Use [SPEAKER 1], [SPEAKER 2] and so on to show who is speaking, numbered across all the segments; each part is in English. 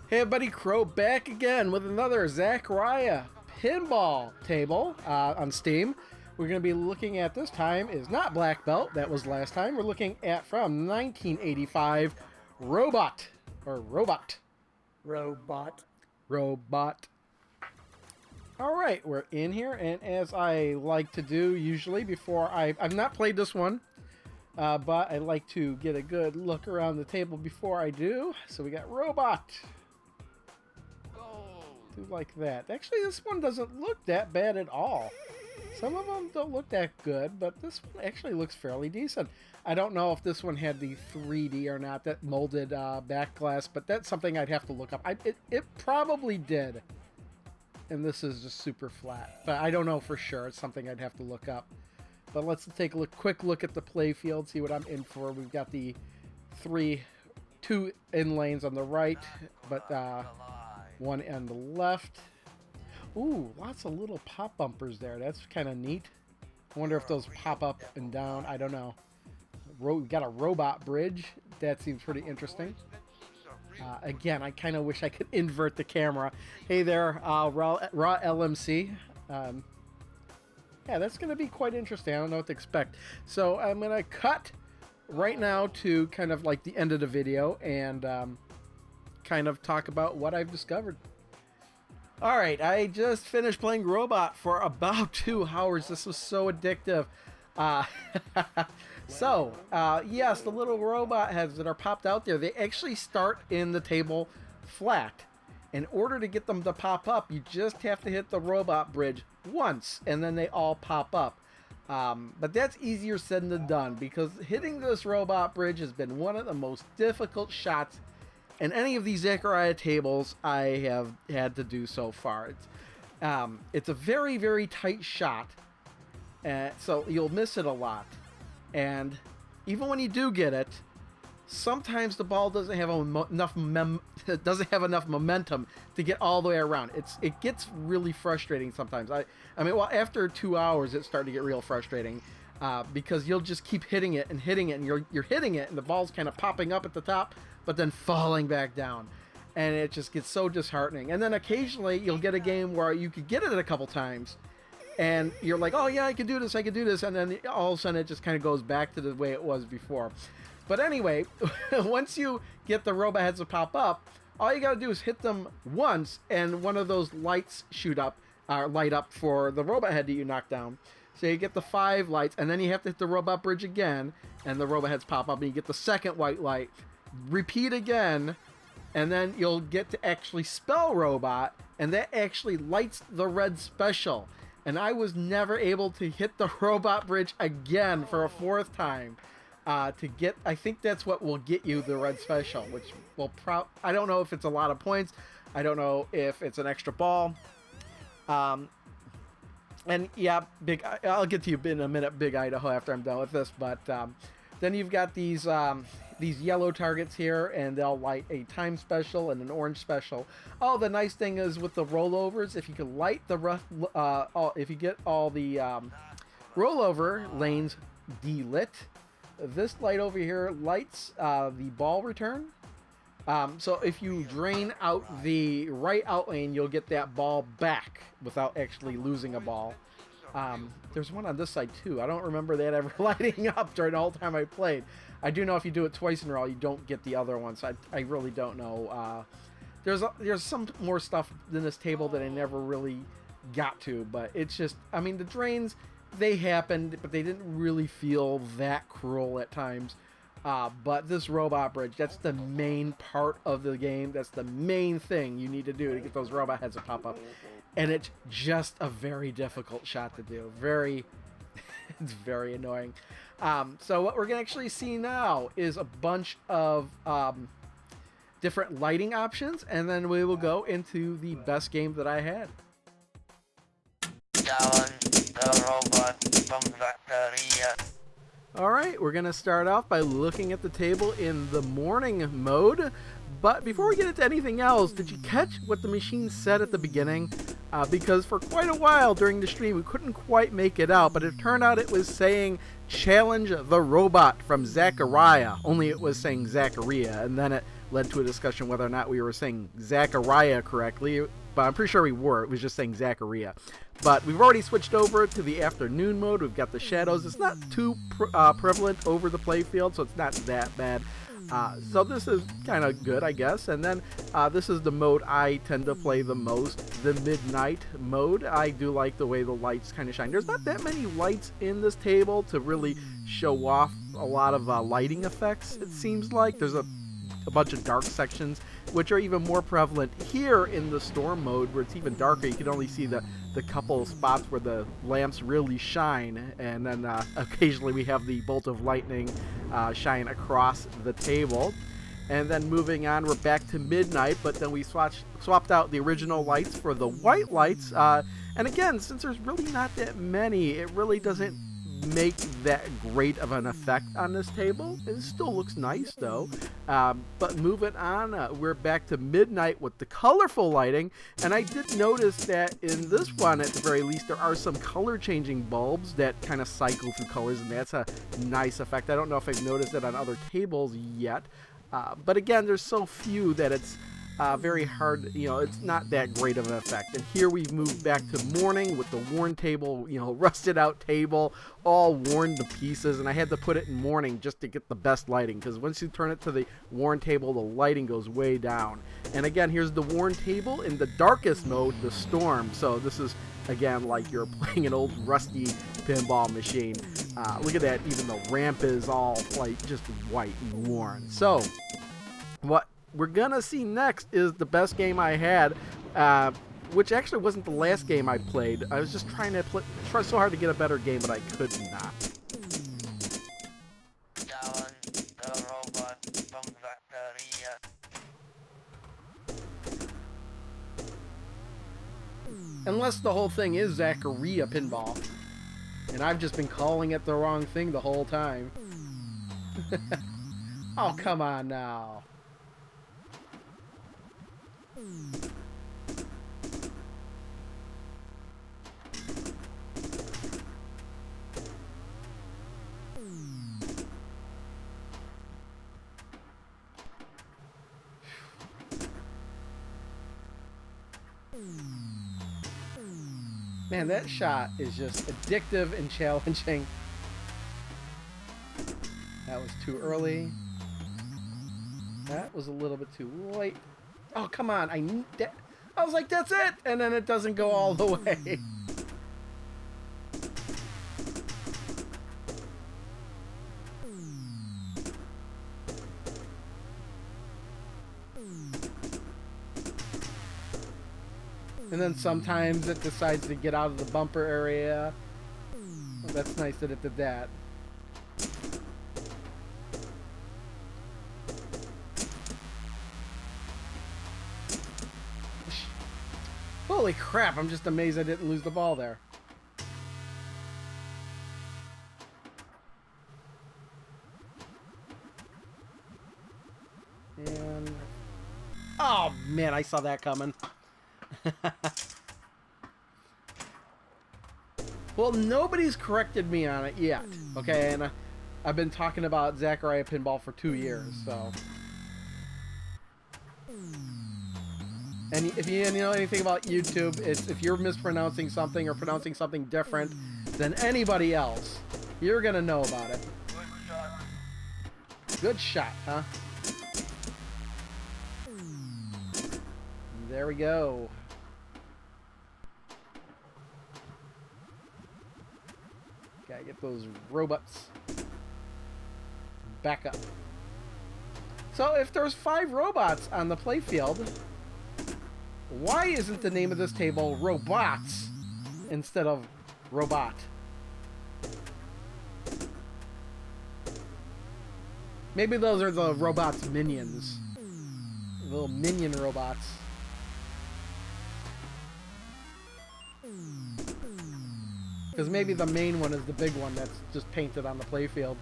[SPEAKER 1] Hey everybody, Crow back again with another Zaccaria Pinball table on Steam. We're going to be looking at, this time is not Black Belt, that was last time. We're looking at, from 1985, Robot. Alright, we're in here, and as I like to do usually before I've not played this one, but I like to get a good look around the table before I do. So we got Robot. Do like that. Actually, this one doesn't look that bad at all. Some of them don't look that good, but this one actually looks fairly decent. I don't know if this one had the 3D or not, that molded back glass, but that's something I'd have to look up. It probably did. And this is just super flat, but I don't know for sure. It's something I'd have to look up. But let's take a quick look at the play field, see what I'm in for. We've got the two in lanes on the right, but one on the left. Ooh, lots of little pop bumpers there. That's kind of neat. I wonder if those pop up and down. I don't know. We've got a robot bridge. That seems pretty interesting. Again, I kind of wish I could invert the camera. Hey there, Raw LMC. Yeah, that's going to be quite interesting. I don't know what to expect. So I'm going to cut right now to kind of like the end of the video and kind of talk about what I've discovered. All right, I just finished playing Robot for about 2 hours. This was so addictive. Yes, the little robot heads that are popped out there, they actually start in the table flat. In order to get them to pop up, you just have to hit the robot bridge once, and then they all pop up. But that's easier said than done, because hitting this robot bridge has been one of the most difficult shots in any of these Zaccaria tables I have had to do so far. It's a very, very tight shot, so you'll miss it a lot. And even when you do get it, sometimes the ball doesn't have enough momentum to get all the way around. It gets really frustrating sometimes. I mean, well, after 2 hours, it's starting to get real frustrating because you'll just keep hitting it, and you're hitting it, and the ball's kind of popping up at the top, but then falling back down, and it just gets so disheartening. And then occasionally you'll get a game where you could get it a couple times, and you're like, oh yeah, I can do this, and then all of a sudden it just kind of goes back to the way it was before. But anyway, once you get the robot heads to pop up, all you gotta do is hit them once, and one of those lights light up for the robot head that you knock down. So you get the 5 lights, and then you have to hit the robot bridge again, and the robot heads pop up, and you get the second white light. Repeat again, and then you'll get to actually spell robot, and that actually lights the red special. And I was never able to hit the robot bridge again for a 4th time. I think that's what will get you the red special, which will I don't know if it's a lot of points. I don't know if it's an extra ball. And yeah, I'll get to you in a minute, Big Idaho, after I'm done with this. But then you've got these yellow targets here, and they'll light a time special and an orange special. Oh, the nice thing is with the rollovers, if you can light if you get all the rollover lanes delit, this light over here lights the ball return. So if you drain out the right out lane, you'll get that ball back without actually losing a ball. There's one on this side too. I don't remember that ever lighting up during the whole time I played. I do know if you do it twice in a row, you don't get the other one, so I really don't know. There's some more stuff in this table that I never really got to, but it's just, I mean, the drains, they happened, but they didn't really feel that cruel at times. But this robot bridge, that's the main part of the game. That's the main thing you need to do to get those robot heads to pop up. And it's just a very difficult shot to do. It's very annoying. So what we're going to actually see now is a bunch of different lighting options, and then we will go into the best game that I had. Alright, we're going to start off by looking at the table in the morning mode. But before we get into anything else, did you catch what the machine said at the beginning? because for quite a while during the stream we couldn't quite make it out, but it turned out it was saying challenge the robot from Zaccaria, only it was saying Zaccaria, and then it led to a discussion whether or not we were saying Zaccaria correctly, but I'm pretty sure we were. It was just saying Zaccaria. But we've already switched over to the afternoon mode. We've got the shadows. It's not too prevalent over the playfield, so it's not that bad. So this is kind of good, I guess. And then this is the mode I tend to play the most, the midnight mode. I do like the way the lights kind of shine. There's not that many lights in this table to really show off a lot of lighting effects, it seems like. There's a bunch of dark sections, which are even more prevalent here in the storm mode, where it's even darker. You can only see the couple spots where the lamps really shine, and then occasionally we have the bolt of lightning shine across the table. And then moving on, we're back to midnight, but then we swapped out the original lights for the white lights. And again, since there's really not that many, it really doesn't make that great of an effect on this table. It still looks nice though. But moving on, we're back to midnight with the colorful lighting, and I did notice that in this one, at the very least, there are some color changing bulbs that kind of cycle through colors, and that's a nice effect. I don't know if I've noticed it on other tables yet, but again, there's so few that it's very hard, it's not that great of an effect. And here we've moved back to morning with the worn table, rusted out table, all worn to pieces, and I had to put it in morning just to get the best lighting, because once you turn it to the worn table, the lighting goes way down. And again, here's the worn table in the darkest mode, the storm. So this is, again, like you're playing an old rusty pinball machine. Look at that, even the ramp is all like just white and worn. So what we're gonna see next is the best game I had, which actually wasn't the last game I played. I was just trying to try so hard to get a better game, but I could not. Unless the whole thing is Zaccaria Pinball, and I've just been calling it the wrong thing the whole time. Oh, come on now. Man, that shot is just addictive and challenging. That was too early. That was a little bit too late. Oh, come on. I was like, that's it! And then it doesn't go all the way. And then sometimes it decides to get out of the bumper area. Well, that's nice that it did that. Holy crap, I'm just amazed I didn't lose the ball there. And... oh man, I saw that coming. Well, nobody's corrected me on it yet, okay? And I've been talking about Zaccaria Pinball for 2 years, so... and if you know anything about YouTube, it's if you're mispronouncing something or pronouncing something different than anybody else, you're gonna know about it. Good shot, huh? There we go. Gotta get those robots back up. So if there's 5 robots on the playfield, why isn't the name of this table Robots instead of Robot? Maybe those are the robots' minions. Little minion robots. Because maybe the main one is the big one that's just painted on the playfield.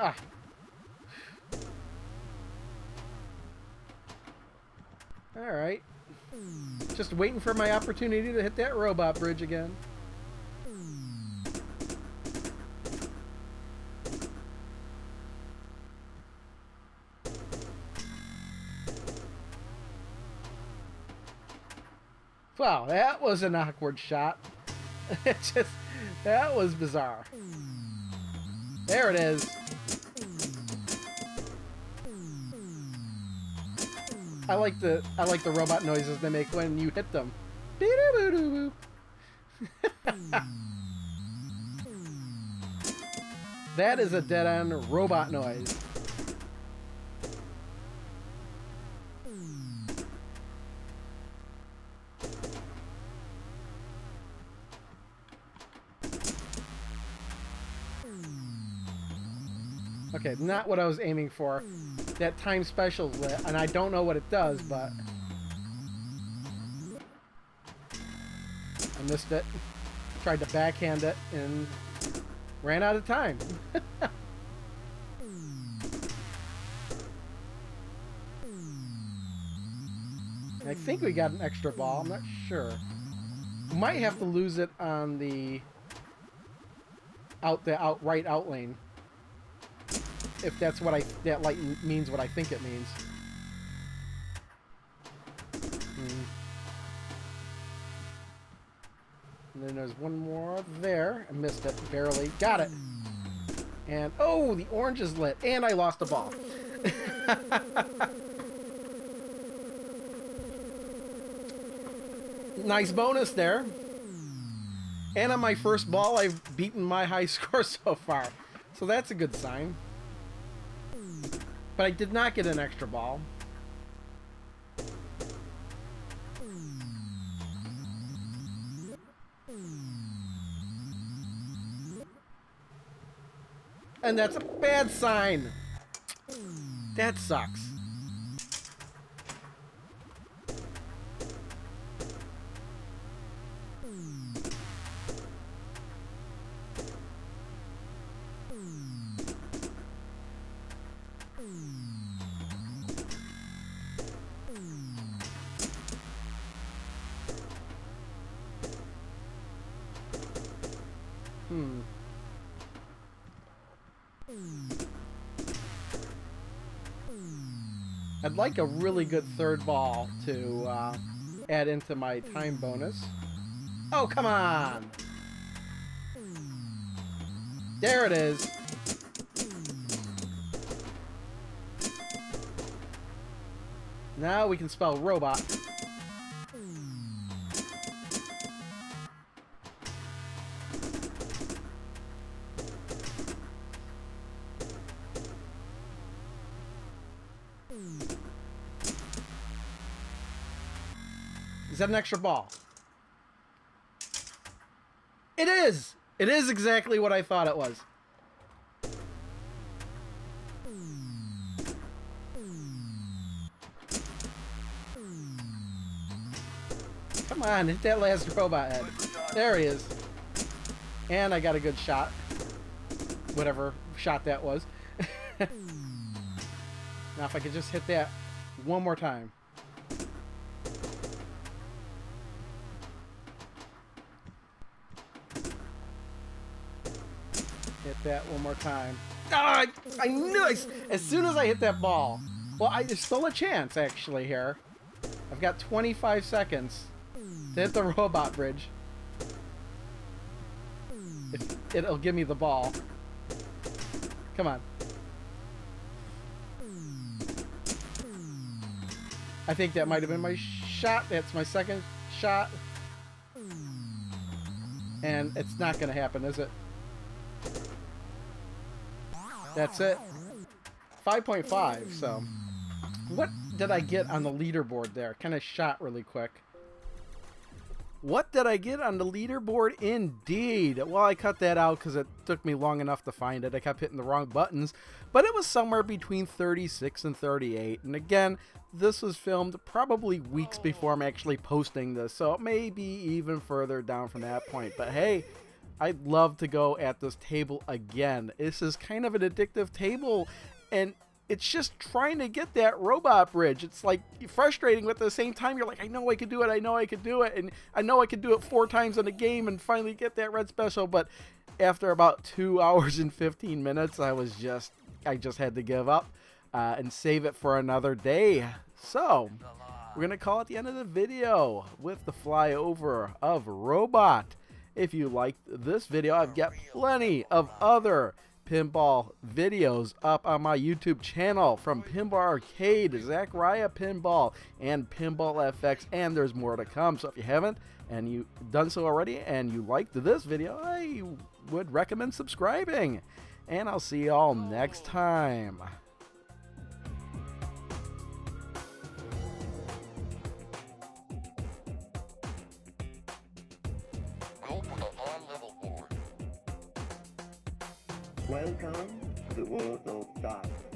[SPEAKER 1] Ah. Alright. Just waiting for my opportunity to hit that robot bridge again. Wow, that was an awkward shot. That was bizarre. There it is. I like the robot noises they make when you hit them. That is a dead-end robot noise. Okay, not what I was aiming for. That time special's lit, and I don't know what it does, but I missed it. Tried to backhand it and ran out of time. I think we got an extra ball. I'm not sure. Might have to lose it on the right out lane. If that's what that light means what I think it means. And then there's one more there. I missed it, barely. Got it. And, oh, the orange is lit. And I lost the ball. Nice bonus there. And on my first ball, I've beaten my high score so far. So that's a good sign. But I did not get an extra ball. And that's a bad sign. That sucks. I'd like a really good third ball to add into my time bonus. Oh, come on! There it is. Now we can spell robot. Is that an extra ball? It is! It is exactly what I thought it was. Come on, hit that last robot head. There he is. And I got a good shot. Whatever shot that was. Now if I could just hit that one more time. Hit that one more time. Ah, I knew it! As soon as I hit that ball. Well, there's still a chance, actually, here. I've got 25 seconds to hit the robot bridge. It'll give me the ball. Come on. I think that might have been my shot. That's my second shot. And it's not going to happen, is it? That's it. 5.5, so. What did I get on the leaderboard there? Kind of shot really quick. What did I get on the leaderboard? Indeed. Well, I cut that out because it took me long enough to find it. I kept hitting the wrong buttons. But it was somewhere between 36 and 38. And again, this was filmed probably weeks before I'm actually posting this. So it may be even further down from that point. But hey, I'd love to go at this table again. This is kind of an addictive table, and it's just trying to get that robot bridge. It's like frustrating, but at the same time, you're like, I know I could do it, I know I could do it, and I know I could do it 4 times in a game and finally get that red special. But after about 2 hours and 15 minutes, I just had to give up and save it for another day. So we're gonna call it the end of the video with the flyover of Robot. If you liked this video, I've got plenty of other pinball videos up on my YouTube channel, from Pinball Arcade, Zaccaria Pinball, and Pinball FX, and there's more to come. So if you haven't and you've done so already and you liked this video, I would recommend subscribing. And I'll see you all next time.
[SPEAKER 2] Welcome to the world of darkness.